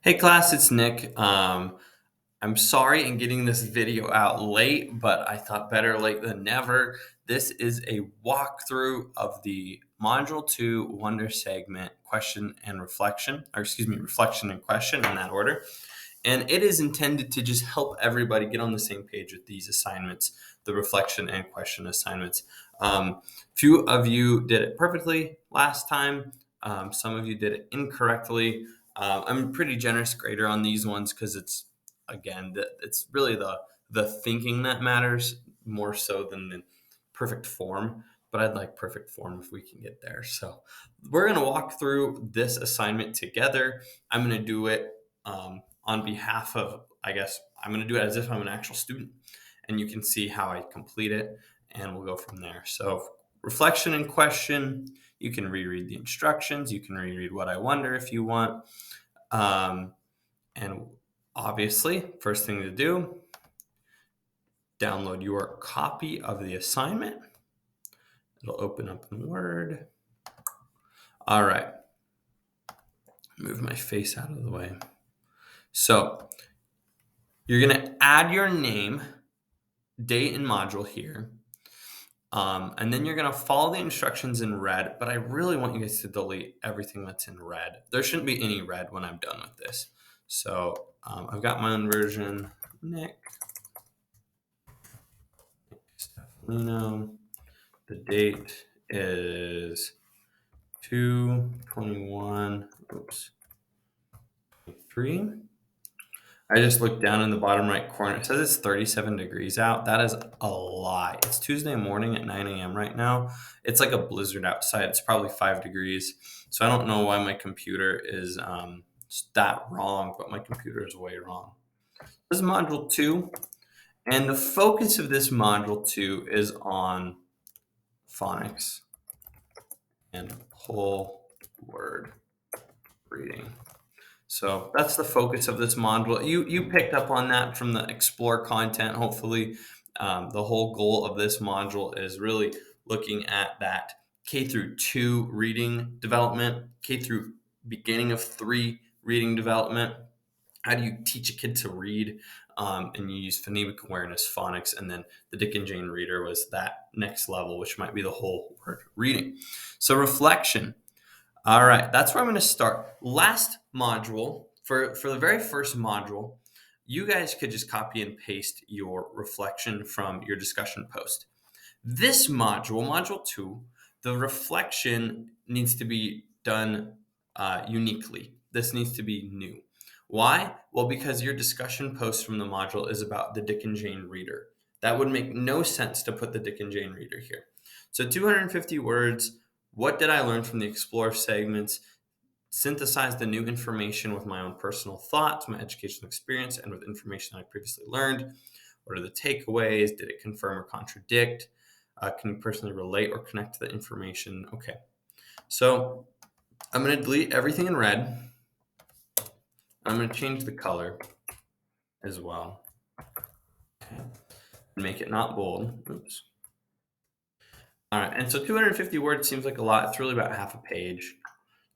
Hey class, it's Nick. I'm sorry in getting this video out late, but I thought better late than never. This is a walkthrough of the Module 2 Wonder segment question and reflection, or excuse me, reflection and question in that order. And it is intended to just help everybody get on the same page with these assignments, the reflection and question assignments. Few of you did it perfectly last time. Some of you did it incorrectly. I'm a pretty generous grader on these ones because it's really the thinking that matters more so than the perfect form. But I'd like perfect form if we can get there. So we're gonna walk through this assignment together. I'm gonna do it on behalf of, I'm gonna do it as if I'm an actual student, and you can see how I complete it, and we'll go from there. So reflection and question. You can reread the instructions. You can reread what I wonder if you want. And obviously, first thing to do, download your copy of the assignment. It'll open up in Word. All right. Move my face out of the way. So you're going to add your name, date, and module here. And then you're going to follow the instructions in red, but I really want you guys to delete everything that's in red. There shouldn't be any red when I'm done with this. So I've got my own version. Nick Stefano. The date is 2/21. Oops. 3. I just looked down in the bottom right corner. It says it's 37 degrees out. That is a lie. It's Tuesday morning at 9 a.m. right now. It's like a blizzard outside. It's probably 5 degrees. So I don't know why my computer is that wrong, but my computer is way wrong. This is Module 2. And the focus of this Module 2 is on phonics and whole word reading. So that's the focus of this module. You picked up on that from the Explore content, hopefully. The whole goal of this module is really looking at that K through 2 reading development, K through beginning of 3 reading development. How do you teach a kid to read? And you use phonemic awareness, phonics, and then the Dick and Jane reader was that next level, which might be the whole word reading. So reflection. All right, that's where I'm going to start. Last module, for the very first module, you guys could just copy and paste your reflection from your discussion post. This module, Module 2, the reflection needs to be done uniquely. This needs to be new. Why? Well, because your discussion post from the module is about the Dick and Jane reader. That would make no sense to put the Dick and Jane reader here. So 250 words. What did I learn from the Explore segments? Synthesize the new information with my own personal thoughts, my educational experience, and with information I previously learned. What are the takeaways? Did it confirm or contradict? Can you personally relate or connect to the information? Okay, so I'm going to delete everything in red. I'm going to change the color as well. Okay. Make it not bold. Oops. All right, and so 250 words seems like a lot. It's really about half a page,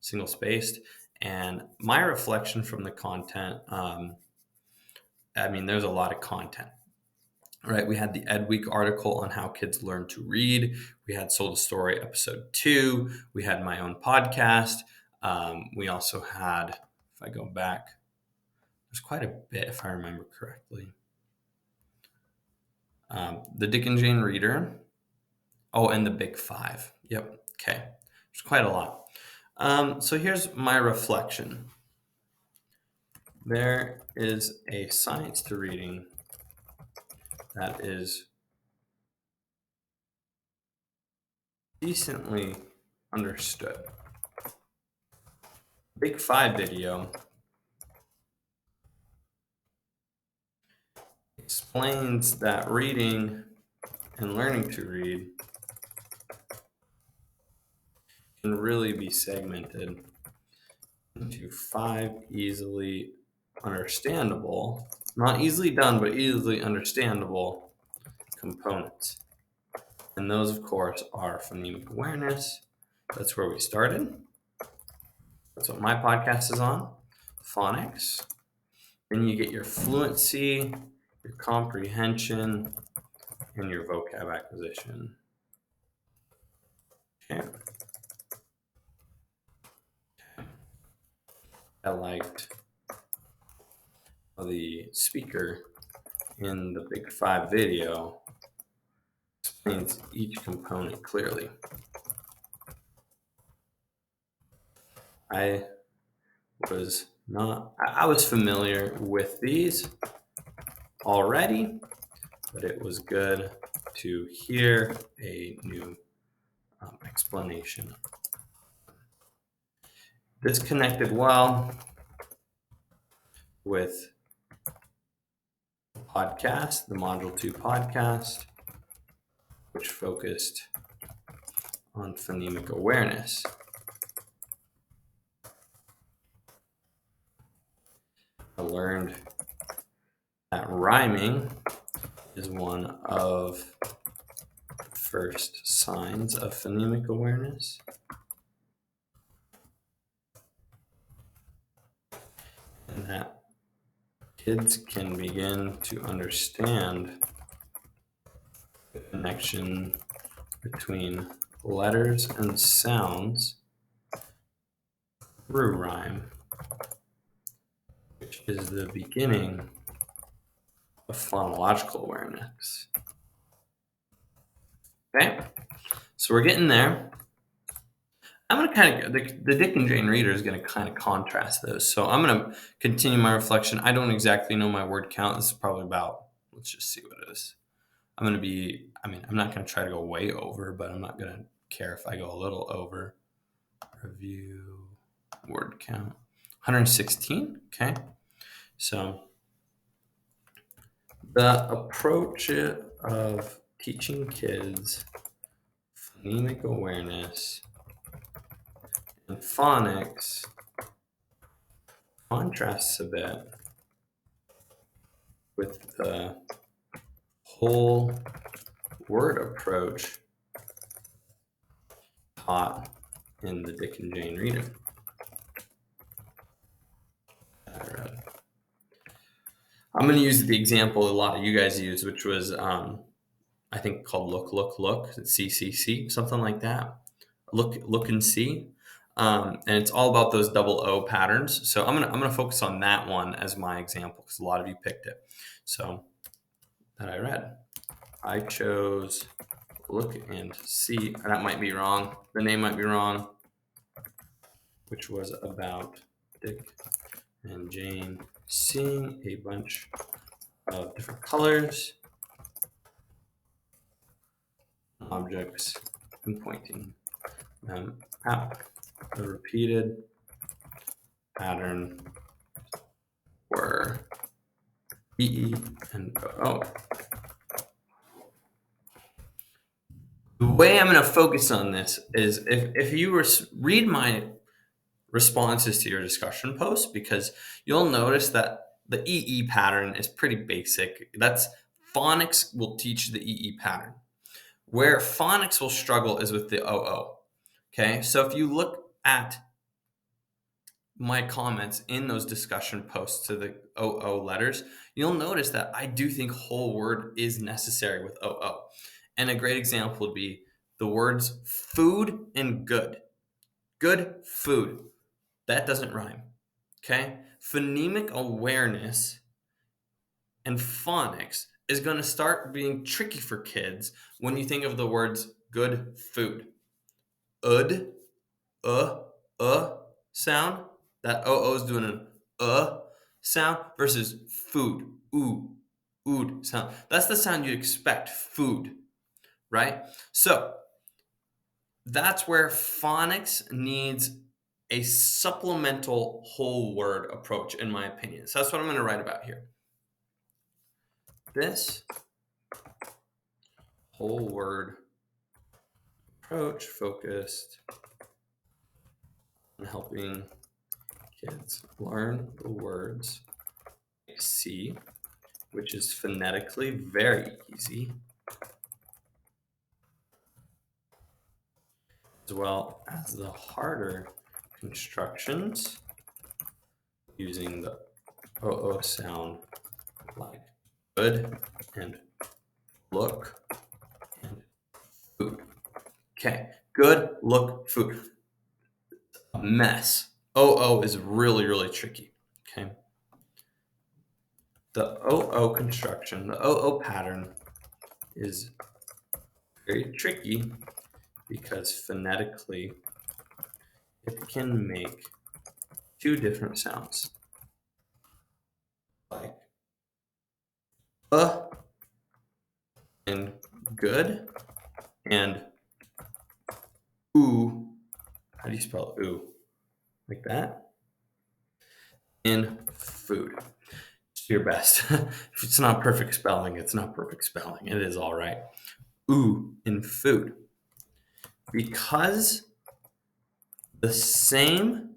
single spaced. And my reflection from the content, there's a lot of content, right? We had the Ed Week article on how kids learn to read. We had Sold a Story episode 2. We had my own podcast. We also had, if I go back, there's quite a bit if I remember correctly. The Dick and Jane reader. Oh, and the Big 5. Yep. Okay. There's quite a lot. So here's my reflection. There is a science to reading that is decently understood. Big 5 video explains that reading and learning to read can really be segmented into 5 easily understandable, not easily done, but easily understandable components. And those, of course, are phonemic awareness. That's where we started. That's what my podcast is on. phonics. Then you get your fluency, your comprehension, and your vocab acquisition. Okay. I liked the speaker in the Big Five video explains each component clearly. I was familiar with these already, but it was good to hear a new explanation. This connected well with the podcast, the Module 2 podcast, which focused on phonemic awareness. I learned that rhyming is one of the first signs of phonemic awareness. And that kids can begin to understand the connection between letters and sounds through rhyme, which is the beginning of phonological awareness. Okay, so we're getting there. I'm going to kind of, the Dick and Jane Reader is going to kind of contrast those. So I'm going to continue my reflection. I don't exactly know my word count. This is probably about, let's just see what it is. I'm not going to try to go way over, but I'm not going to care if I go a little over. Review word count. 116, okay. So the approach of teaching kids phonemic awareness and phonics contrasts a bit with the whole word approach taught in the Dick and Jane Reader. I'm going to use the example a lot of you guys use, which was, I think, called Look, CCC, something like that. Look and see. And it's all about those double O patterns. So I'm gonna focus on that one as my example because a lot of you picked it. So that I read. I chose Look and See. That might be wrong. The name might be wrong. Which was about Dick and Jane seeing a bunch of different colors, objects, and pointing them out. The repeated pattern were EE and OO. The way I'm going to focus on this is if you read my responses to your discussion post, because you'll notice that the EE pattern is pretty basic. That's phonics will teach the EE pattern. Where phonics will struggle is with the OO. Okay, so if you look at my comments in those discussion posts to the OO letters, you'll notice that I do think whole word is necessary with OO. And a great example would be the words food and good. Good food. That doesn't rhyme. Okay? Phonemic awareness and phonics is going to start being tricky for kids when you think of the words good food. Ud, sound. That OO is doing an sound versus food. Ood sound. That's the sound you'd expect, food, right? So that's where phonics needs a supplemental whole word approach, in my opinion. So that's what I'm going to write about here. This whole word approach focused on helping kids learn the words see, which is phonetically very easy, as well as the harder constructions using the OO sound like good and look and food. Okay, good, look, food. A mess. OO is really, really tricky. Okay. The OO construction, the OO pattern is very tricky because phonetically it can make two different sounds. Like and good and ooh. How do you spell ooh? Like that? In food. It's your best. If it's not perfect spelling, it's not perfect spelling. It is all right. Ooh in food. Because the same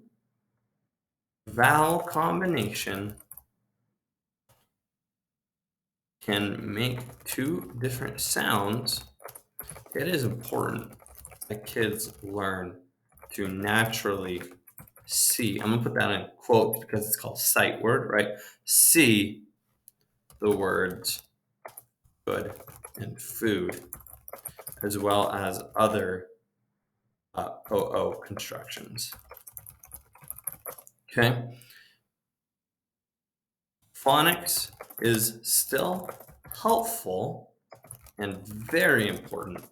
vowel combination can make two different sounds, it is important that kids learn to naturally see. I'm gonna put that in quotes because it's called sight word, right? See the words good and food, as well as other OO constructions. Okay. Phonics is still helpful and very important,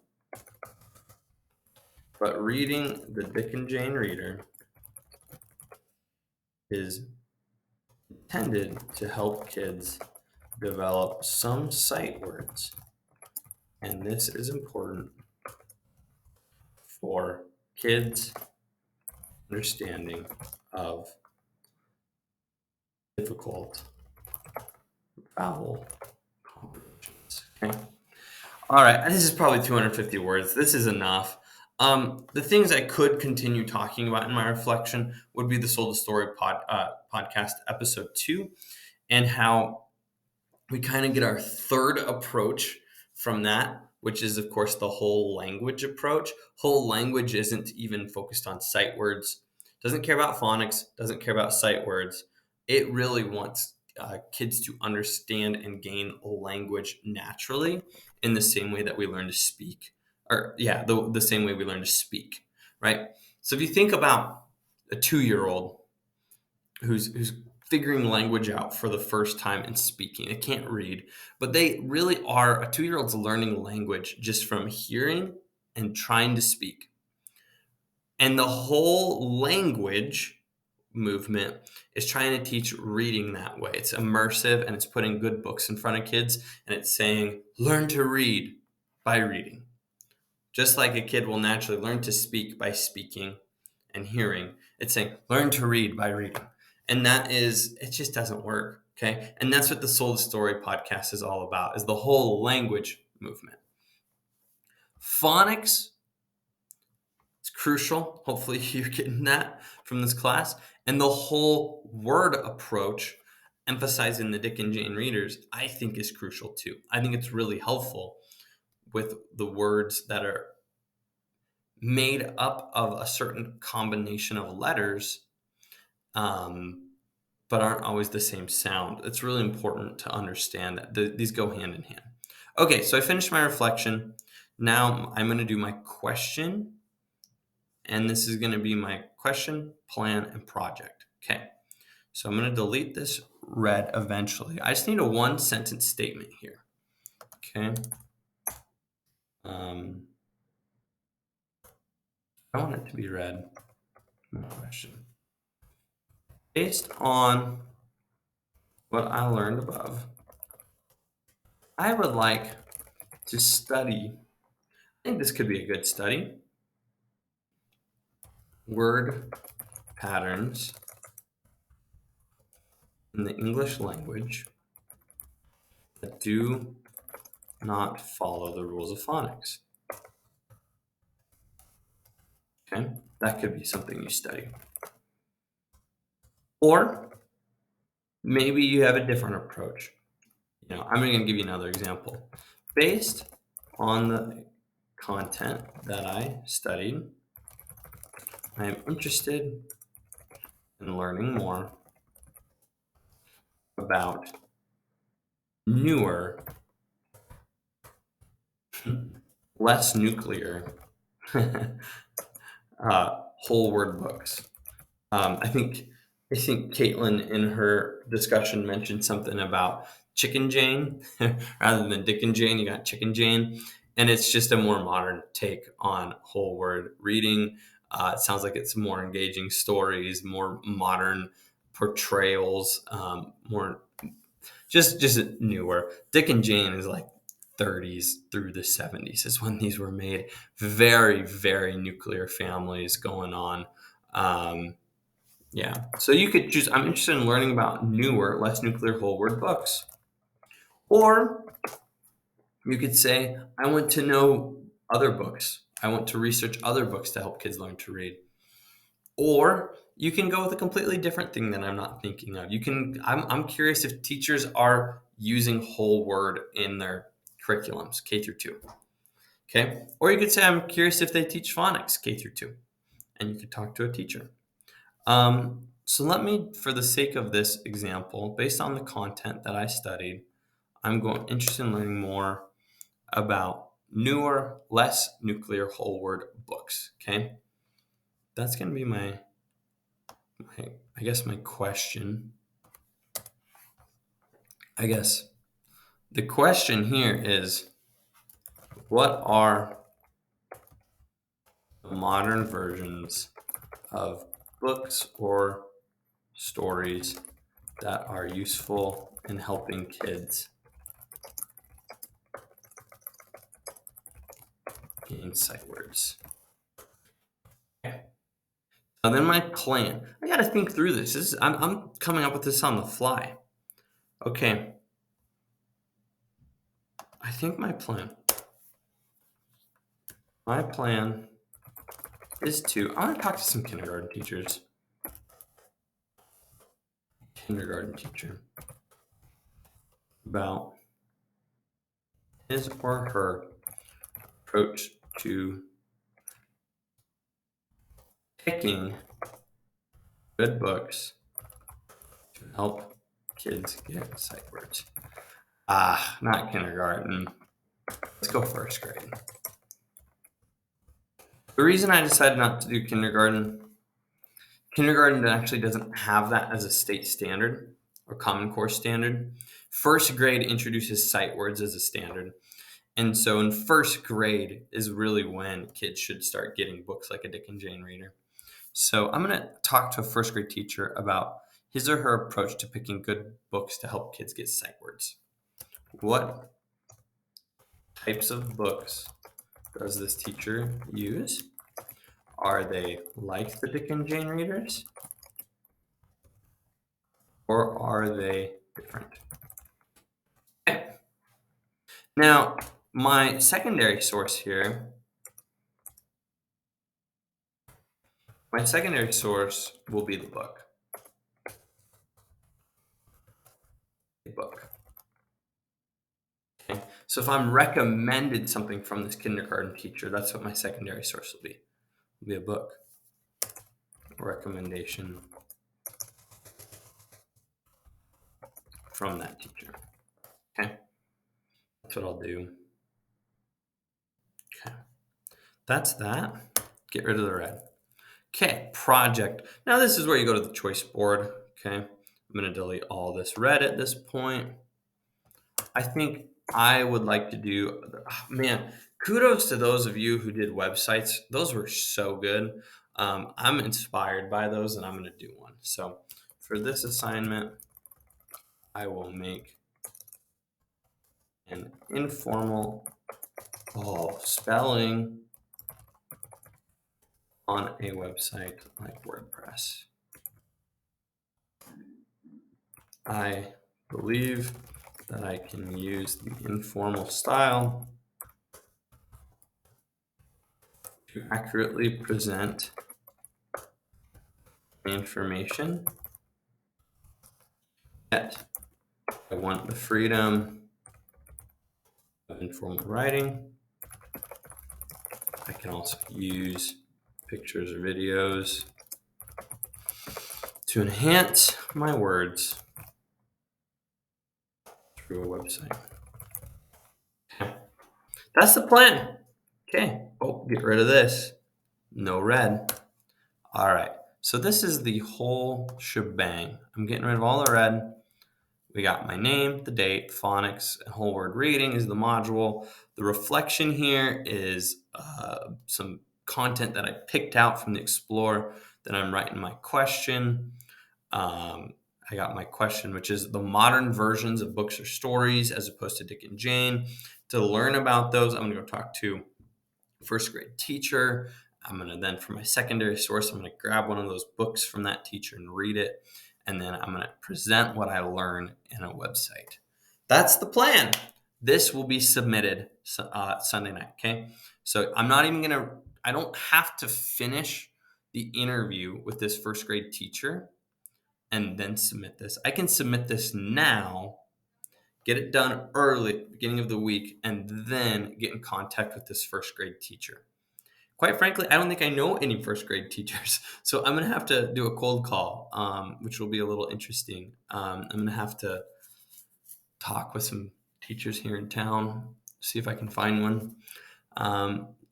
but reading the Dick and Jane Reader is intended to help kids develop some sight words, and this is important for kids' understanding of difficult vowel combinations. Okay. All right. This is probably 250 words. This is enough. The things I could continue talking about in my reflection would be the Sold a Story podcast episode 2, and how we kind of get our third approach from that, which is, of course, the whole language approach. Whole language isn't even focused on sight words, doesn't care about phonics, doesn't care about sight words. It really wants kids to understand and gain language naturally in the same way that we learn to speak. Or, yeah, the same way we learn to speak, right? So if you think about a 2-year-old who's figuring language out for the first time and speaking. They can't read, but they really are. A 2-year-old's learning language just from hearing and trying to speak. And the whole language movement is trying to teach reading that way. It's immersive, and it's putting good books in front of kids, and it's saying, learn to read by reading. Just like a kid will naturally learn to speak by speaking and hearing, it's saying, learn to read by reading. And that is, it just doesn't work. Okay. And that's what the Sold a Story podcast is all about, is the whole language movement. Phonics, it's crucial. Hopefully you're getting that from this class. And the whole word approach, emphasizing the Dick and Jane readers, I think is crucial too. I think it's really helpful with the words that are made up of a certain combination of letters, but aren't always the same sound. It's really important to understand that these go hand in hand. Okay, so I finished my reflection. Now I'm going to do my question, and this is going to be my question, plan, and project. Okay, so I'm going to delete this red eventually. I just need a one-sentence statement here. Okay. I want it to be red. My question. Based on what I learned above, I would like to study, I think this could be a good study, word patterns in the English language that do not follow the rules of phonics. Okay, that could be something you study. Or maybe you have a different approach. I'm going to give you another example. Based on the content that I studied, I am interested in learning more about newer, less nuclear whole word books. I think Caitlin in her discussion mentioned something about Chicken Jane rather than Dick and Jane. You got Chicken Jane, and it's just a more modern take on whole word reading. It sounds like it's more engaging stories, more modern portrayals, more just newer. Dick and Jane is like 30s through the 70s is when these were made. Very, very nuclear families going on. Yeah. So you could choose, I'm interested in learning about newer, less nuclear whole word books. Or you could say, I want to know other books. I want to research other books to help kids learn to read. Or you can go with a completely different thing that I'm not thinking of. I'm curious if teachers are using whole word in their curriculums, K through 2. Okay. Or you could say, I'm curious if they teach phonics, K through 2. And you could talk to a teacher. So let me, for the sake of this example, based on the content that I studied, I'm interested in learning more about newer, less nuclear whole word books. Okay, that's going to be my question. I guess the question here is, what are the modern versions of books or stories that are useful in helping kids gain sight words? Okay. And then my plan. I got to think through this. I'm coming up with this on the fly. Okay. I think my plan is I want to talk to some kindergarten teachers. Kindergarten teacher about his or her approach to picking good books to help kids get sight words. Not kindergarten. Let's go first grade. The reason I decided not to do kindergarten actually doesn't have that as a state standard or Common Core standard. First grade introduces sight words as a standard. And so in first grade is really when kids should start getting books like a Dick and Jane reader. So I'm going to talk to a first grade teacher about his or her approach to picking good books to help kids get sight words. What types of books does this teacher use? Are they like the Dick and Jane readers? Or are they different? Okay. Now, my secondary source here, will be the book. The book. Okay. So if I'm recommended something from this kindergarten teacher, that's what my secondary source will be. It'll be a book. Recommendation from that teacher. Okay. That's what I'll do. Okay. That's that. Get rid of the red. Okay, project. Now this is where you go to the choice board. Okay. I'm going to delete all this red at this point. I think I would like to do, kudos to those of you who did websites. Those were so good. I'm inspired by those and I'm going to do one. So for this assignment, I will make an informal spelling on a website like WordPress. I believe that I can use the informal style to accurately present information. Yet I want the freedom of informal writing. I can also use pictures or videos to enhance my words through a website. Okay. That's the plan. Okay. Oh, get rid of this. No red. All right. So this is the whole shebang. I'm getting rid of all the red. We got my name, the date, phonics, and whole word reading is the module. The reflection here is some content that I picked out from the Explore. Then I'm writing my question. I got my question, which is the modern versions of books or stories as opposed to Dick and Jane. To learn about those, I'm going to go talk to a first grade teacher. I'm going to then, for my secondary source, I'm going to grab one of those books from that teacher and read it. And then I'm going to present what I learn in a website. That's the plan. This will be submitted Sunday night. Okay. So I'm not even going to, I don't have to finish the interview with this first grade teacher and then submit this. I can submit this now, get it done early, beginning of the week, and then get in contact with this first grade teacher. Quite frankly, I don't think I know any first grade teachers, so I'm going to have to do a cold call, which will be a little interesting. I'm going to have to talk with some teachers here in town, see if I can find one.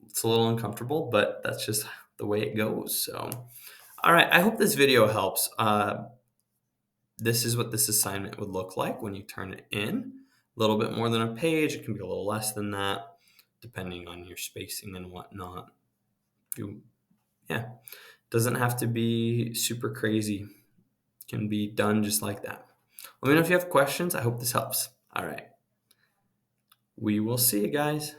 It's a little uncomfortable, but that's just the way it goes. So, all right, I hope this video helps. This is what this assignment would look like when you turn it in. A little bit more than a page. It can be a little less than that, depending on your spacing and whatnot. Doesn't have to be super crazy. Can be done just like that. Let me know if you have questions. I hope this helps. All right. We will see you guys.